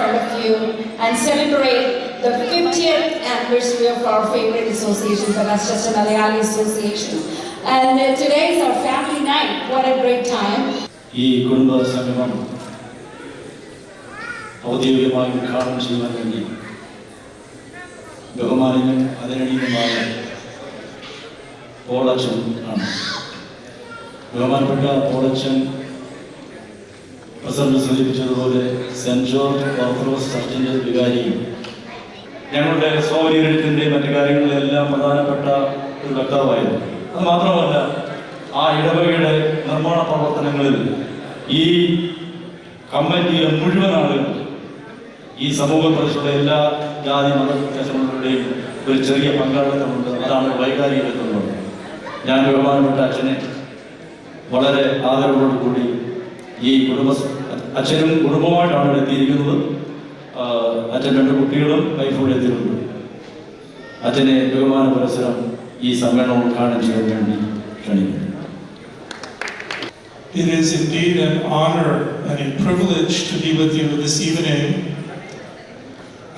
front of you and celebrate the 50th anniversary of our favorite association, the Westchester Malayali Association. And today is our family night. What a great time. ഈ കുടുംബ സംഗമം ഔദ്യോഗികമായി ഉദ്ഘാടനം ചെയ്യുവാൻ വേണ്ടി ബഹുമാനനും അതിനടിയുമായ പോളച്ചൻ ആണ്. ബഹുമാനപ്പെട്ട പോളച്ചൻ പ്രസിഡന്റ് സൂചിപ്പിച്ചതുപോലെ സെന്റ് ജോർജ് ഓർത്തഡോക്സ് ചർച്ചിൻ്റെ വികാരിയും ഞങ്ങളുടെ സൗകര്യത്തിൻ്റെ മറ്റു കാര്യങ്ങളിലെല്ലാം പ്രധാനപ്പെട്ട ഒരു വക്താവായിരുന്നു. അത് മാത്രമല്ല, ആ ഇടവകയുടെ നിർമ്മാണ പ്രവർത്തനങ്ങളിൽ ഈ കമ്മിറ്റിയിലെ മുഴുവൻ ആളുകൾ, ഈ സമൂഹപ്രദേശത്തുള്ള എല്ലാ ജാതി മത വ്യത്യാസങ്ങളുടെയും ഒരു ചെറിയ പങ്കാളിത്തമുണ്ട്. അതാണ് വൈകാരികത്വമുള്ളത്. ഞാൻ ബഹുമാനപ്പെട്ട അച്ഛനെ വളരെ ആദരവോടുകൂടി ഈ അച്ഛനും കുടുംബമായിട്ടാണ് ഇവിടെ എത്തിയിരിക്കുന്നത്. അച്ഛൻ 2 കുട്ടികളും വൈഫോടെ എത്തിയിട്ടുണ്ട്. അച്ഛനെ ബഹുമാന പുരസ്സരം ഈ സമ്മേളനം ഉദ്ഘാടനം ചെയ്യാൻ വേണ്ടി ക്ഷണിക്കുന്നു. It is indeed an honor and a privilege to be with you this evening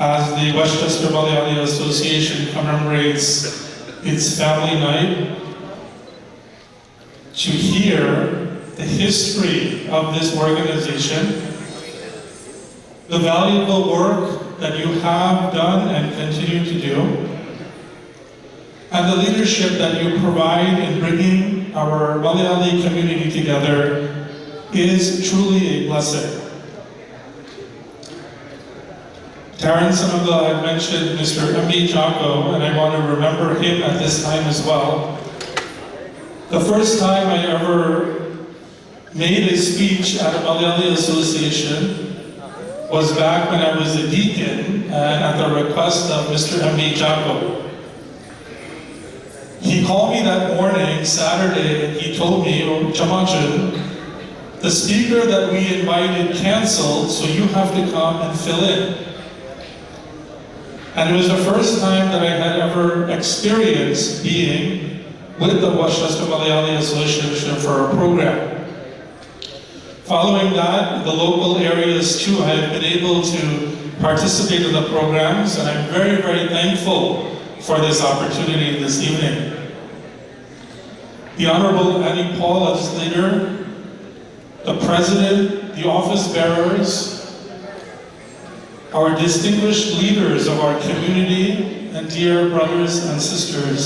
as the Westchester Malayali Association commemorates its family night, to hear the history of this organization, the valuable work that you have done and continue to do, and the leadership that you provide in bringing our Malayali community together is truly a blessing. Terence Sananga had mentioned Mr. M.B. Jaco, and I want to remember him at this time as well. The first time I ever made a speech at a Malayali association was back when I was a deacon and at the request of Mr. M.B. Jaco. He called me that morning, Saturday, and he told me, "Oh, Chamachan, the speaker that we invited canceled, so you have to come and fill in." And it was the first time that I had ever experienced being with the Westchester Malayali Association for a program. Following that, the local areas too, I have been able to participate in the programs, and I'm very, very thankful for this opportunity this evening. The Honorable Annie Paul as leader, the President, the office bearers, our distinguished leaders of our community, and dear brothers and sisters.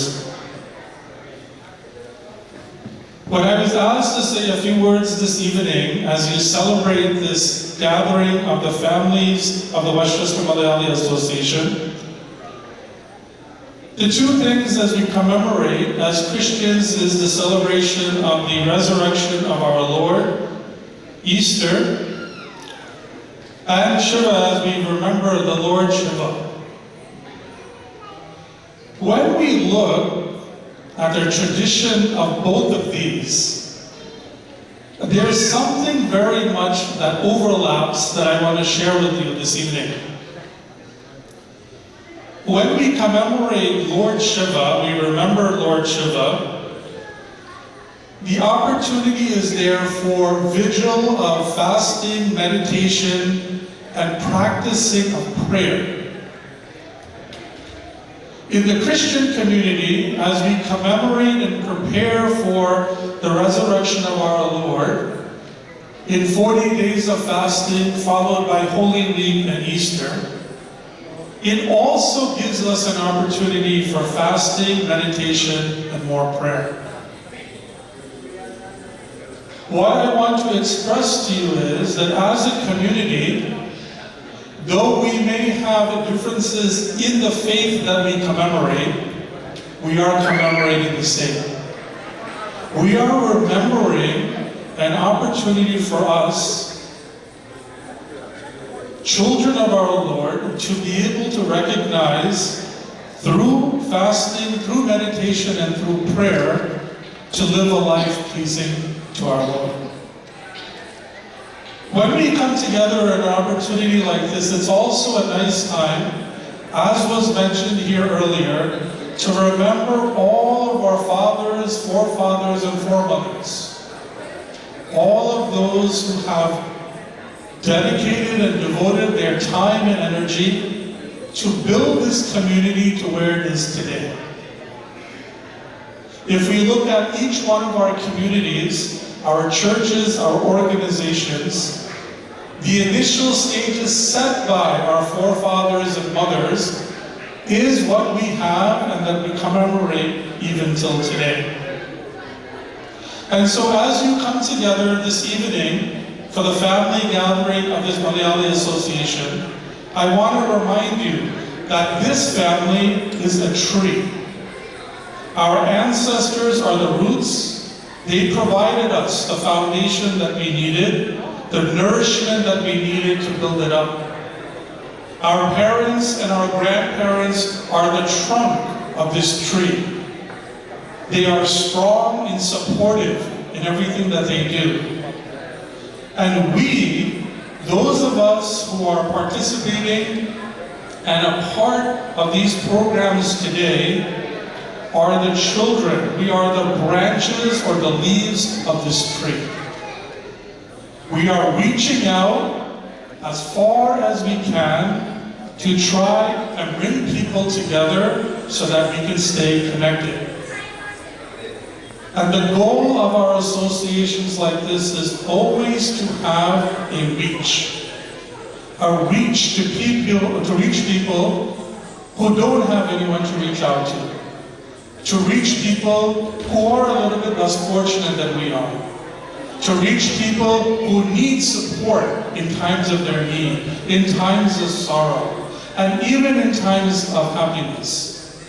When I was asked to say a few words this evening as you celebrate this gathering of the families of the Westchester Malayali Association, the 2 things as we commemorate as Christians is the celebration of the resurrection of our Lord, Easter, and Shiva as we remember the Lord Shiva. When we look at the tradition of both of these, there's something very much that overlaps that I want to share with you this evening. When we commemorate Lord Shiva, we remember Lord Shiva, the opportunity is there for vigil of fasting, meditation, and practicing of prayer. In the Christian community, as we commemorate and prepare for the resurrection of our Lord, in 40 days of fasting followed by Holy Week and Easter, it also gives us an opportunity for fasting, meditation, and more prayer. What I want to express to you is that as a community, though we may have differences in the faith that we commemorate, we are commemorating the same. We are remembering an opportunity for us, children of our Lord, to be able to recognize through fasting, through meditation, and through prayer, to live a life pleasing to our Lord. When we come together at an opportunity like this, it's also a nice time, as was mentioned here earlier, to remember all of our fathers, forefathers, and foremothers. All of those who have dedicated and devoted their their time and energy to build this community to where it is today. If we look at each one of our communities, our churches, our organizations, the initial stages set by our forefathers and mothers is what we have and that we commemorate even till today. And so as you come together this evening for the family gathering of this Malayali Association, I want to remind you that this family is a tree. Our ancestors are the roots. They provided us the foundation that we needed, the nourishment that we needed to build it up. Our parents and our grandparents are the trunk of this tree. They are strong and supportive in everything that they do. And we, those of us who are participating and a part of these programs today, are the children. We are the branches or the leaves of this tree. We are reaching out as far as we can to try and bring people together so that we can stay connected. And the goal of our associations like this is always to have a reach to reach people who don't have anyone to reach out to reach people who are a little bit less fortunate than we are, to reach people who need support in times of their need, in times of sorrow, and even in times of happiness.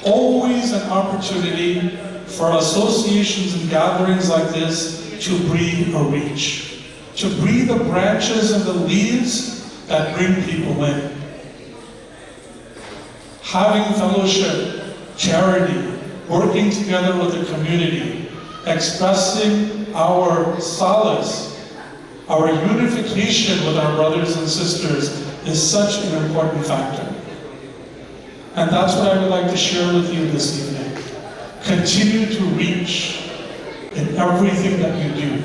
Always an opportunity for associations and gatherings like this to breathe a reach, to breathe the branches and the leaves that bring people in. Having fellowship, charity, working together with the community, expressing our solace, our unification with our brothers and sisters is such an important factor. And that's what I would like to share with you this evening. Continue to reach in everything that you do.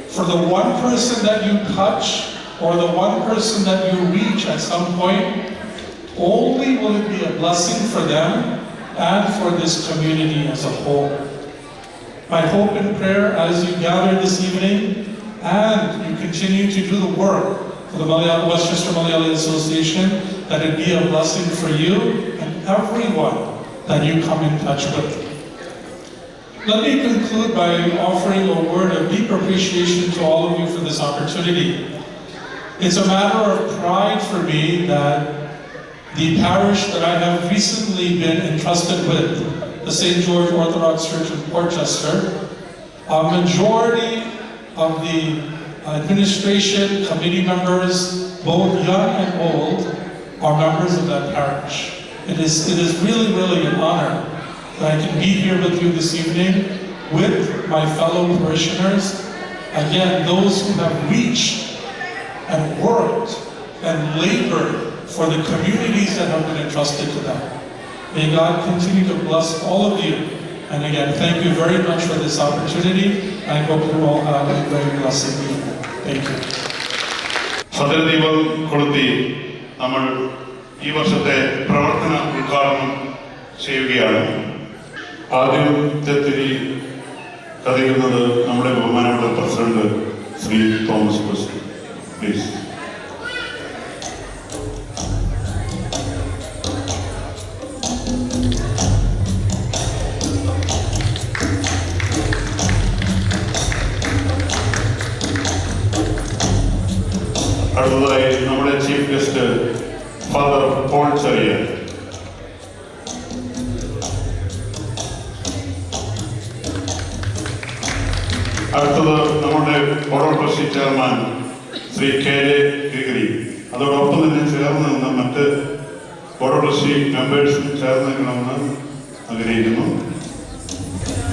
For the one person that you touch or the one person that you reach at some point, only will it be a blessing for them and for this community as a whole. My hope and prayer as you gather this evening and you continue to do the work for the Westchester Malayali Association, that it be a blessing for you and everyone that you come in touch with. Let me conclude by offering a word of deep appreciation to all of you for this opportunity. It's a matter of pride for me that the parish that I have recently been entrusted with, the St. George Orthodox Church in Portchester, a majority of the administration, committee members, both young and old, are members of that parish. It is really, really an honor that I can be here with you this evening with my fellow parishioners. Again, those who have reached and worked and labored for the communities that have been entrusted to them. May God continue to bless all of you. And again, thank you very much for this opportunity. I hope you all have a very blessed evening. Thank you. സദരദീപം കൊളുത്തി നമ്മൾ ഈ വർഷത്തെ പ്രവർത്തന ഉദ്ഘാടനം ചെയ്യുകയാണ്. ആദ്യത്തെ തിരി കത്തിക്കുന്നത് നമ്മുടെ ബഹുമാനപ്പെട്ട പ്രസിഡന്റ് ശ്രീ തോമസ് ക്രിസ്റ്റോ. പ്ലീസ്. അടുത്തതായി നമ്മുടെ chief guest father Paul Cherian. അടുത്തത് നമ്മുടെ board of trustee chairman Shri K J Girigiri. അതോടൊപ്പം തന്നെ ചേർന്ന് നിന്ന് മറ്റ് ബോർഡ് ഓഫ് ട്രസ്റ്റി മെമ്പേഴ്സും ചേർന്ന് നിൽക്കണമെന്ന് ആഗ്രഹിക്കുന്നു.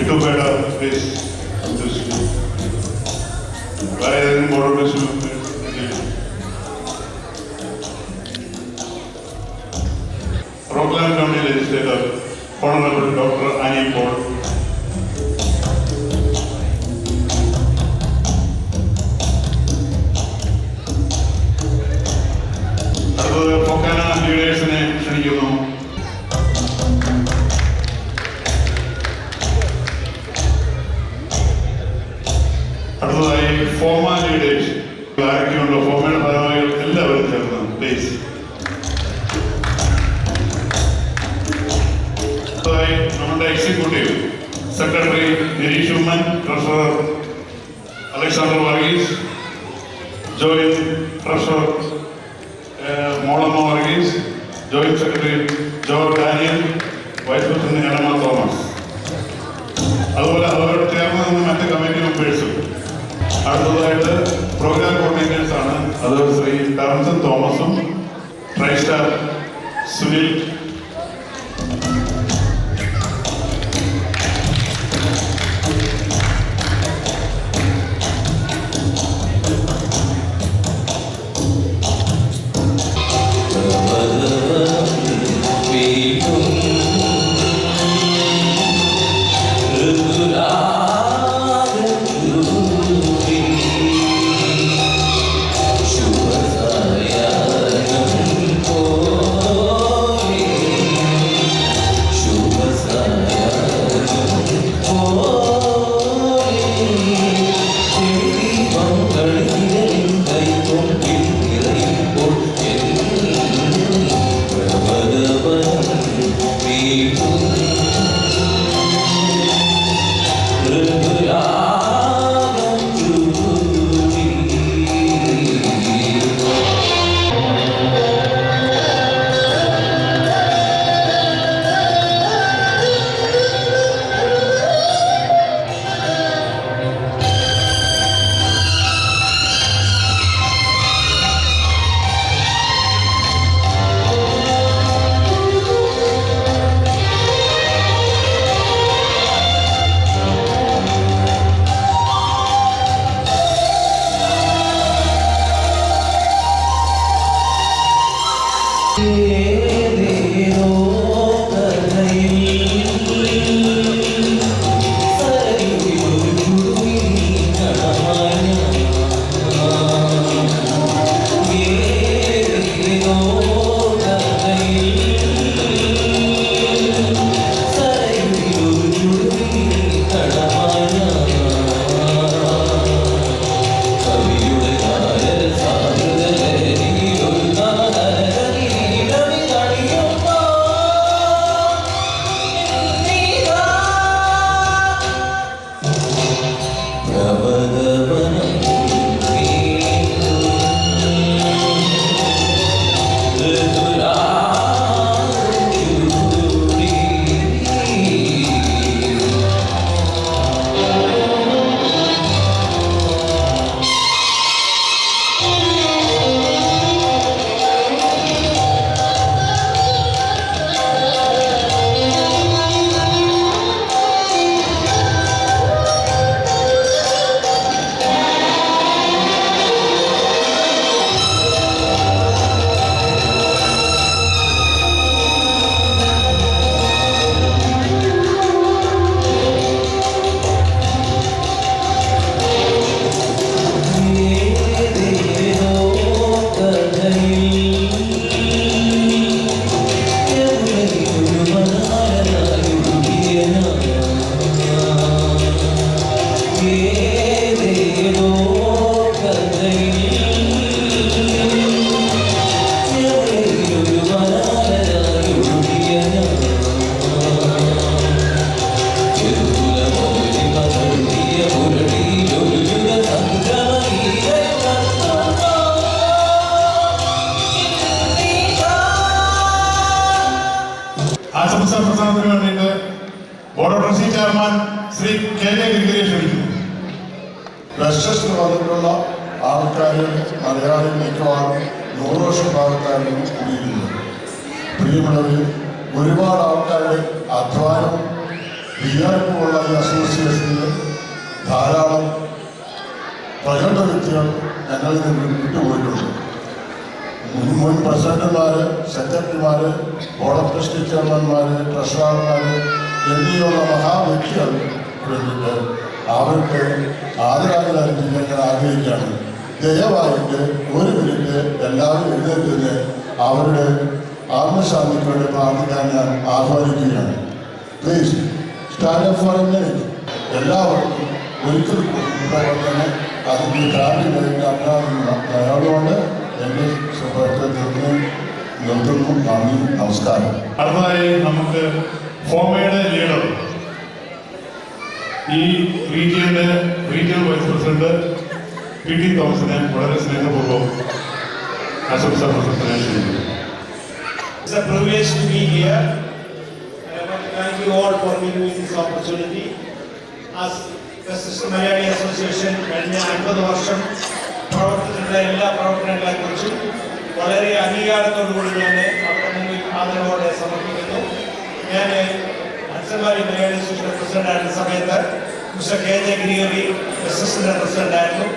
ഇട്ടുപേട പ്ലീസ്. വേറെ ഏതെങ്കിലും board of trustee members? Rockland County Legislator, Honorable Dr. Annie Paul. അടുത്തത് ഫൊക്കാന ലീഡേഴ്സിനെ ക്ഷണിക്കുന്നു. അടുത്തതായി ഫോമ ലീഡേഴ്സ്. ആരൊക്കെയുണ്ടോ ഫോമയുടെ ഭാഗമായി എല്ലാവരും ചേർന്ന് പ്ലീസ്. അടുത്തതായി നമ്മുടെ executive secretary Nireesh Oommen, treasurer Alexander Varghese, joint treasurer Molamma Varghese, joint secretary Joe Daniel, vice president എനമ തോമസ്, അതുപോലെ അവരോട് ചേർന്ന് നിന്ന് മറ്റ് കമ്മിറ്റി മെമ്പേഴ്സും. അടുത്തതായിട്ട് പ്രോഗ്രാം കോർഡിനേറ്റേഴ്സ് ആണ്. അത് ശ്രീ ടർൻസൺ തോമസും ട്രൈസ്റ്റാർ സുനിൽ. ആശംസാ പ്രസംഗത്തിന് വേണ്ടിയിട്ട് board of trustee chairman Shri K J ഗിരിഗിരിയെ ക്ഷണിക്കുന്നു. വെസ്റ്റേഴ്സിൽ വന്നിട്ടുള്ള ആൾക്കാർ മലയാളി മിക്കവാറും 100 വർഷം ഭാഗത്തായിരുന്നു കൂടിയിരുന്നത്. പ്രിയമുള്ളവർ, ഒരുപാട് ആൾക്കാരുടെ അധ്വാനം വിചാരമുള്ള ഈ അസോസിയേഷനിൽ ധാരാളം പ്രകട വ്യക്തികൾ ഞങ്ങളിൽ നിന്ന് വിട്ടുപോയിട്ടുണ്ട്. മുൻ പ്രസിഡന്റുമാർ, സെക്രട്ടറിമാർ, ബോർഡ് ഓഫ് ട്രസ്റ്റി ചെയർമാൻമാർ, ട്രഷറർമാർ എന്നിവയുള്ള മഹാവ്യക്തികൾ വേണ്ടിയിട്ട് അവർക്ക് ആദരാഞ്ജലി അർപ്പിക്കാൻ ഞാൻ ആഗ്രഹിക്കുകയാണ്. ദയവായിട്ട് ഒരു മിനിറ്റ് എല്ലാവരും എഴുന്നേറ്റ് അവരുടെ ആത്മശാന്തിക്ക് വേണ്ടി പ്രാർത്ഥിക്കാൻ ഞാൻ ആഹ്വാനിക്കുകയാണ്. Please stand up for a minute. എല്ലാവർക്കും ഒരിക്കൽ തന്നെ അതിൻ്റെ ഫാമിലിയായിട്ട് അഭിനന്ദനങ്ങളുണ്ട്. എൻ്റെ സുഹൃത്തുക്കൾക്ക് നിർത്തുന്നു. നന്ദി, നമസ്കാരം. അടുത്തതായി നമുക്ക് ഫോമയുടെ ലീഡർ, ഈ റീജിയന്റെ റീജിയണൽ വൈസ് പ്രസിഡന്റ് പി.ടി. തോമസിനെ വളരെ സ്നേഹപൂർവ്വം ആശംസാ പ്രസംഗത്തിനായി ക്ഷണിക്കുന്നു. It's a privilege to be here. And I want to thank you all for giving me this opportunity. As the Sister Malayali Association കഴിഞ്ഞ 50 വർഷം പ്രവർത്തിച്ചിട്ടുള്ള എല്ലാ പ്രവർത്തനങ്ങളെക്കുറിച്ചും വളരെ അംഗീകാരത്തോടുകൂടി ഞാൻ അവരുടെ മുമ്പിൽ ആദരവോടെ സമർപ്പിക്കുന്നു. ഞാൻ അച്ഛന്മാരി മലയാളി അസോസിയേഷൻ പ്രസിഡന്റ് ആയിരുന്ന സമയത്ത് മിസ്റ്റർ കെ.ജെ. ഗിരിഗറി അസിസ്റ്റന്റ് പ്രസിഡന്റ് ആയിരുന്നു.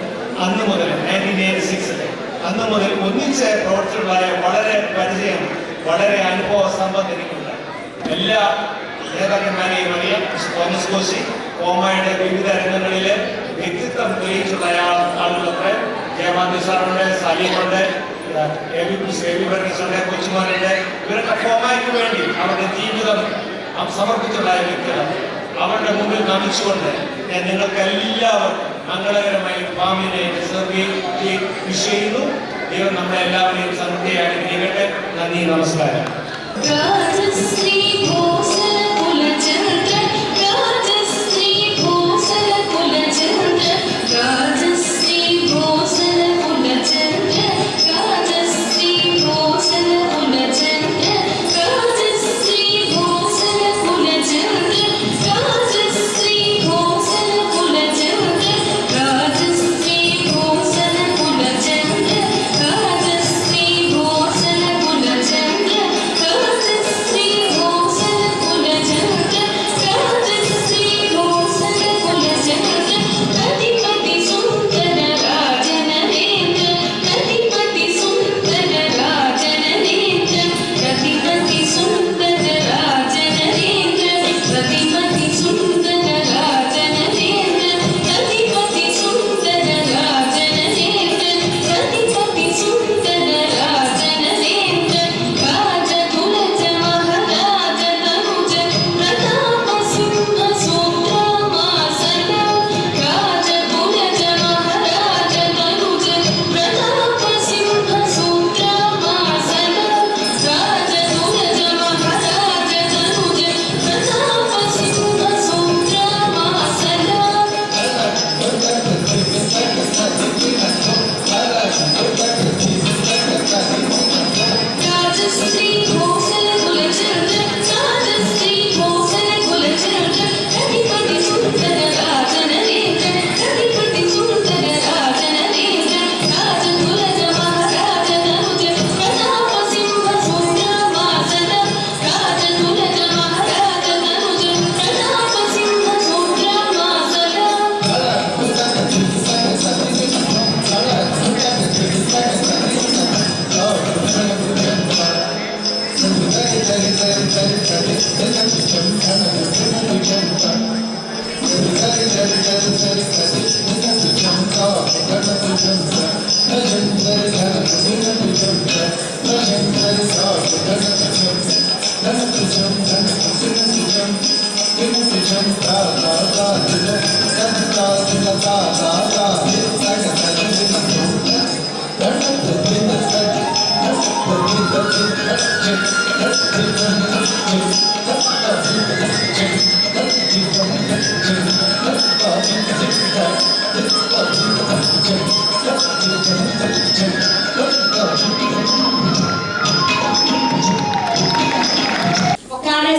അന്ന് മുതൽ 1986 അന്ന് മുതൽ ഒന്നിച്ച് പ്രവർത്തിച്ചുള്ളതായ വളരെ പരിചയം, വളരെ അനുഭവ സമ്പത്ത് എനിക്കുണ്ട്. എല്ലാ നേതാക്കന്മാരെയും അറിയാം. തോമസ് കോശി കോമയുടെ വിവിധ രംഗങ്ങളിൽ വ്യക്തിത്വം തെളിയിച്ചുള്ള ആളുകളൊക്കെ ജയമാന്തി സാറുണ്ട്, സലീമുണ്ട്, ഉണ്ട്, കൊച്ചുമാരുണ്ട്. ഇവരൊക്കെ കോമയ്ക്ക് വേണ്ടി അവരുടെ ജീവിതം സമർപ്പിച്ചുള്ള വ്യക്തികളാണ്. അവരുടെ മുമ്പിൽ നമിച്ചുകൊണ്ട് ഞാൻ നിങ്ങൾക്ക് എല്ലാവർക്കും മംഗളകരമായി ഫാമിനെ വിഷ് ചെയ്യുന്നു. ദൈവം നമ്മളെ എല്ലാവരെയും സമൃദ്ധിയായി അനുഗ്രഹിക്കട്ടെ. നന്ദി, നമസ്കാരം.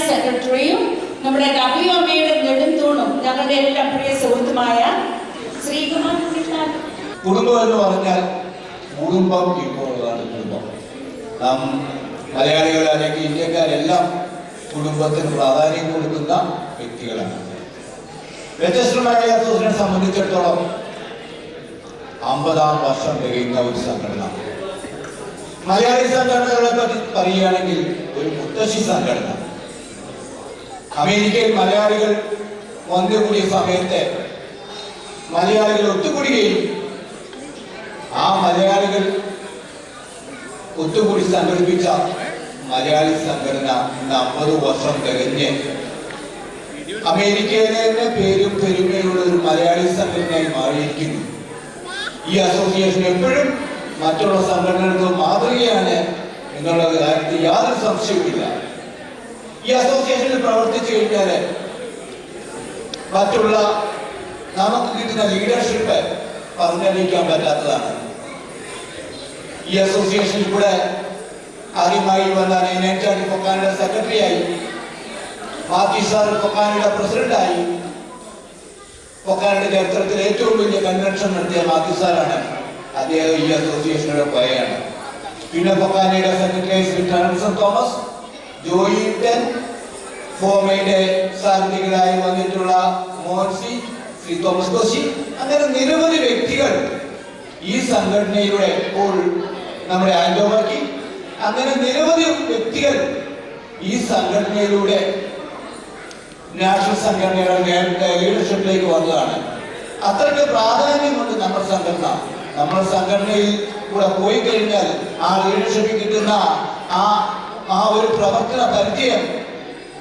സെക്രട്ടറിയും നമ്മുടെ WMAയുടെ നെടുംതൂണും ഞങ്ങളുടെ എല്ലാം പ്രിയ സുഹൃത്തുമായ ശ്രീകുമാർ. കുടുംബം എന്ന് പറഞ്ഞാൽ കുടുംബം ഇപ്പോഴാണ് കുടുംബം. നാം മലയാളികൾ അല്ലെങ്കിൽ ഇന്ത്യക്കാരെല്ലാം കുടുംബത്തിന് പ്രാധാന്യം കൊടുക്കുന്ന വ്യക്തികളാണ്. വ്യത്യസ്ത മലയാളി അസോസിയേഷനെ സംബന്ധിച്ചിടത്തോളം 50-ാം വർഷം തികയുന്ന ഒരു സംഘടന. മലയാളി സംഘടനകളെ പറ്റി പറയുകയാണെങ്കിൽ ഒരു മുത്തശ്ശി സംഘടന. അമേരിക്കയിൽ മലയാളികൾ വന്നുകൂടിയ സമയത്ത് മലയാളികൾ ഒത്തുകൂടുകയും ആ മലയാളികൾ ഒത്തുകൂടി സംഘടിപ്പിച്ച മലയാളി സംഘടന ഇന്ന് 50 വർഷം തികഞ്ഞ് അമേരിക്കയിലെ തന്നെ പേരും പെരുമയുള്ള ഒരു മലയാളി സംഘടനയായി മാറിയിരിക്കുന്നു. ഈ അസോസിയേഷൻ എപ്പോഴും മറ്റുള്ള സംഘടനകൾക്ക് മാതൃകയാണ് എന്നുള്ള കാര്യത്തിൽ യാതൊരു സംശയവുമില്ല. ഈ അസോസിയേഷനിൽ പ്രവർത്തിച്ചു കഴിഞ്ഞാൽ മറ്റുള്ള നമുക്ക് കിട്ടുന്ന ലീഡർഷിപ്പ് പറഞ്ഞറിയിക്കാൻ പറ്റാത്തതാണ്. ഈ അസോസിയേഷനിൽ കൂടെ ആദ്യമായി വന്ന നൈനാൻചാണ്ടി പൊക്കാനയുടെ സെക്രട്ടറിയായി, മാത്യു സാർ പൊക്കാനയുടെ പ്രസിഡന്റായി, പൊക്കാനയുടെ ചരിത്രത്തിൽ ഏറ്റവും വലിയ കൺവെൻഷൻ നടത്തിയ മാത്യു സാറാണ്. അദ്ദേഹം ഈ അസോസിയേഷനുടെ പയയാണ്. പിന്നെ പൊക്കാനയുടെ സെക്രട്ടറി ശ്രീ ട്രാൻസൺ തോമസ്, ജോയിട്ടൻ, ഫോമയുടെ സാരഥികളായി വന്നിട്ടുള്ള മോൻസി, ശ്രീ തോമസ് കോശി, അങ്ങനെ നിരവധി വ്യക്തികൾ ഈ സംഘടനയിലൂടെ, ഇപ്പോൾ നമ്മുടെ ആൻഡോമാക്കി, അങ്ങനെ നിരവധി വ്യക്തികൾ ഈ സംഘടനയിലൂടെ നാഷണൽ സംഘടനയുടെ ലീഡർഷിപ്പിലേക്ക് വന്നതാണ്. അത്രയ്ക്ക് പ്രാധാന്യമുണ്ട് നമ്മുടെ സംഘടന. നമ്മുടെ സംഘടനയിൽ കൂടെ പോയി കഴിഞ്ഞാൽ ആ ലീഡർഷിപ്പിൽ കിട്ടുന്ന ആ ഒരു പ്രവർത്തന പരിചയം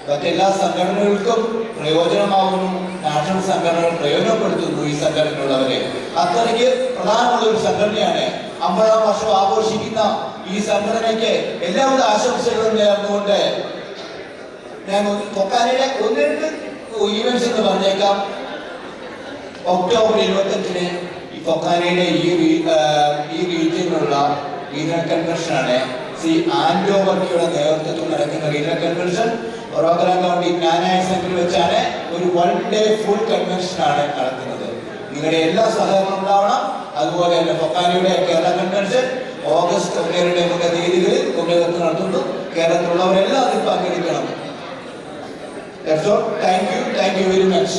മറ്റെല്ലാ സംഘടനകൾക്കും പ്രയോജനമാകുന്നു. നാഷണൽ സംഘടനകൾ പ്രയോജനപ്പെടുത്തുന്നു ഈ സംഘടനയുള്ളവരെ. അത്രയ്ക്ക് പ്രധാനമുള്ള ഒരു സംഘടനയാണ്. 50-ാം വർഷം ആഘോഷിക്കുന്ന ഈ സംഘടനയ്ക്ക് എല്ലാവിധ ആശംസകളും നേർന്നുകൊണ്ട് ഞാൻ പൊക്കാനയുടെ 1-2 ഈവൻസ് എന്ന് പറഞ്ഞേക്കാം. ഒക്ടോബർ 25-ന് ഈ പൊക്കാനയുടെ ഈ റീജിയനിലുള്ള റീജിയണൽ കൺവെൻഷനാണ്. ശ്രീ ആൻഡോ വർക്കിയുടെ നേതൃത്വത്തിൽ നടക്കുന്ന റീജിയണൽ കൺവെൻഷൻ റോഗലം കൗണ്ടി ജ്ഞാനായ സെന്ററിൽ വെച്ചാണ്. ഒരു 1 ഡേ ഫുൾ കൺവെൻഷനാണ് നടത്തുന്നത്. നിങ്ങളുടെ എല്ലാ സഹകരണം ഉണ്ടാവണം. അതുപോലെ തന്നെ പൊക്കാനയുടെ കേരള കൺവെൻഷൻ ഓഗസ്റ്റ് 1-2 തീയതികളിൽ കുമരകത്ത് നടത്തുന്നു. കേരളത്തിലുള്ളവരെല്ലാം അതിൽ പങ്കെടുക്കണം. That's all. Thank you very much.